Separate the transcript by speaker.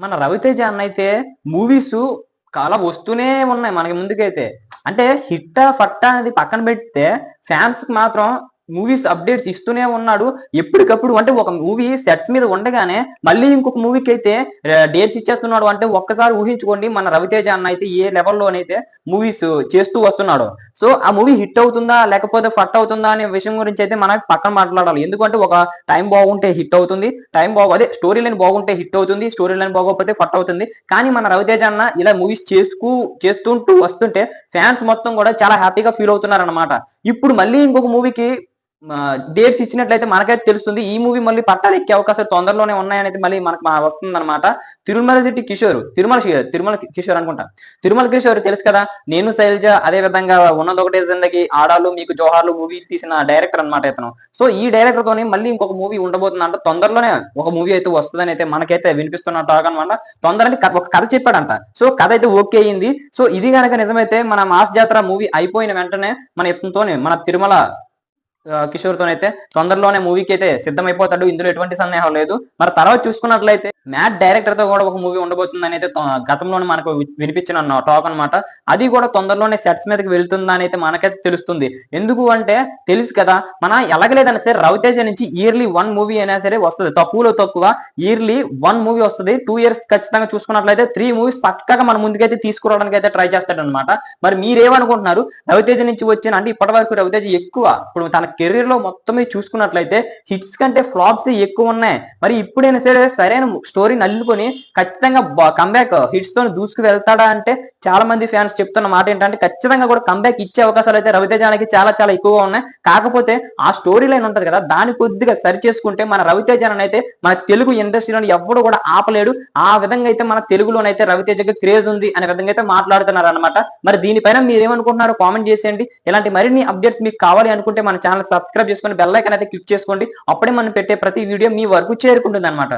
Speaker 1: మన 'రవితేజ' అన్న అయితే మూవీస్ చాలా వస్తూనే ఉన్నాయి మనకి ముందుకైతే. అంటే హిట్టా, ఫట్టా అనేది పక్కన పెడితే ఫ్యాన్స్‌కి మాత్రం మూవీస్ అప్డేట్స్ ఇస్తూనే ఉన్నాడు. ఎప్పటికప్పుడు అంటే ఒక మూవీ సెట్స్ మీద ఉండగానే మళ్ళీ ఇంకొక మూవీకైతే డేట్స్ ఇచ్చేస్తున్నాడు. అంటే ఒక్కసారి ఊహించుకోండి మన 'రవితేజ' అన్న అయితే ఏ లెవెల్‌లోనైతే మూవీస్ చేస్తూ వస్తున్నాడో. సో ఆ మూవీ హిట్ అవుతుందా? లేకపోతే ఫట్ అవుతుందా? అనే విషయం గురించి అయితే మనం పక్కన మాట్లాడాలి. ఎందుకంటే ఒక టైం బాగుంటే హిట్ అవుతుంది. అదే స్టోరీ లైన్ బాగుంటే హిట్ అవుతుంది. స్టోరీ లైన్ బాగోకపోతే ఫట్ అవుతుంది. కానీ మన 'రవితేజ' అన్న ఇలా మూవీస్ చేస్తుంటూ వస్తుంటే ఫ్యాన్స్ మొత్తం కూడా చాలా హ్యాపీగా ఫీల్ అవుతున్నారన్నమాట. ఇప్పుడు మళ్ళీ ఇంకొక మూవీకి డేట్స్ ఇచ్చినట్లయితే మనకైతే తెలుస్తుంది. ఈ మూవీ మళ్ళీ పట్టాలెక్కే అవకాశాలు తొందరలోనే ఉన్నాయనేది మళ్ళీ మనకు వస్తుందన్నమాట. తిరుమల కిషోర్ అనుకుంటా. తిరుమల కిషోర్ తెలుసు కదా! 'నేను శైలజ' అదే విధంగా 'ఉన్నదొకటే జిందగీ', 'ఆడాలు మీకు జోహార్లు' మూవీ తీసిన డైరెక్టర్ అన్నమాట ఇతను. సో ఈ డైరెక్టర్ తోని మళ్ళీ ఇంకొక మూవీ ఉండబోతుందంట. తొందరలోనే ఒక మూవీ అయితే వస్తదని అయితే మనకైతే వినిపిస్తున్న టాక్ అన్నమాట. తొందరని ఒక కథ చెప్పాడంట. సో కథ అయితే ఓకే అయింది. సో ఇది గనక నిజమైతే మన 'మాస్ జాతర' మూవీ అయిపోయిన వెంటనే మన తిరుమల కిషోర్‌తోనైతే తొందరలోనే మూవీకైతే సిద్ధమైపోతాడు. ఇందులో ఎటువంటి సందేహం లేదు. మరి తర్వాత చూసుకున్నట్లయితే మ్యాడ్ డైరెక్టర్‌తో కూడా ఒక మూవీ ఉండబోతుందనైతే గతంలోనే మనకు వినిపించిన టాక్ అన్నమాట. అది కూడా తొందరలోనే సెట్స్ మీదకి వెళ్తుందనైతే మనకైతే తెలుస్తుంది. ఎందుకు అంటే తెలుసు కదా! మన ఎలాగలేదన్నా సరే 'రవితేజ' నుంచి ఇయర్‌లీ 1 మూవీ అయినా సరే వస్తది. తక్కువలో తక్కువ ఇయర్‌లీ 1 మూవీ వస్తది. 2 ఇయర్స్ ఖచ్చితంగా చూసుకున్నట్లయితే 3 మూవీస్ పక్కాగా మన ముందుకైతే తీసుకురావడానికైతే ట్రై చేస్తాడన్నమాట. మరి మీరేమనుకుంటున్నారు? 'రవితేజ' నుంచి వచ్చిన అంటే ఇప్పటివరకు 'రవితేజ' ఎక్కువ ఇప్పుడు తన కెరీర్ లో మొత్తం మీద చూసుకున్నట్లయితే హిట్స్ కంటే ఫ్లాప్స్ ఎక్కువ ఉన్నాయి. మరి ఇప్పుడైనా సరే సరైన స్టోరీని అల్లుకొని ఖచ్చితంగా కంబ్యాక్ హిట్స్ తో దూసుకు వెళ్తాడా అంటే చాలా మంది ఫ్యాన్స్ చెప్తున్న మాట ఏంటంటే ఖచ్చితంగా కూడా కంబ్యాక్ ఇచ్చే అవకాశాలు అయితే రవితేజానికి చాలా చాలా ఎక్కువగా ఉన్నాయి. కాకపోతే ఆ స్టోరీ లైన్ ఉంటది కదా దాన్ని కొద్దిగా సరి చేసుకుంటే మన రవితేజాన్ని అయితే మన తెలుగు ఇండస్ట్రీలో ఎవ్వడు కూడా ఆపలేడు. ఆ విధంగా అయితే మన తెలుగులోనైతే రవితేజకి క్రేజ్ ఉంది అనే విధంగా అయితే మాట్లాడుతున్నారు అనమాట. మరి దీనిపైన మీరేమనుకుంటున్నారో కామెంట్ చేసేయండి. ఇలాంటి మరిన్ని అప్డేట్స్ మీకు కావాలి అనుకుంటే మన ఛానల్ సబ్స్క్రైబ్ చేసుకొని బెల్ ఐకాన్ అయితే క్లిక్ చేసుకోండి. అప్పుడే మనం పెట్టే ప్రతి వీడియో మీ వరకు చేరుకుంటుంది అనమాట.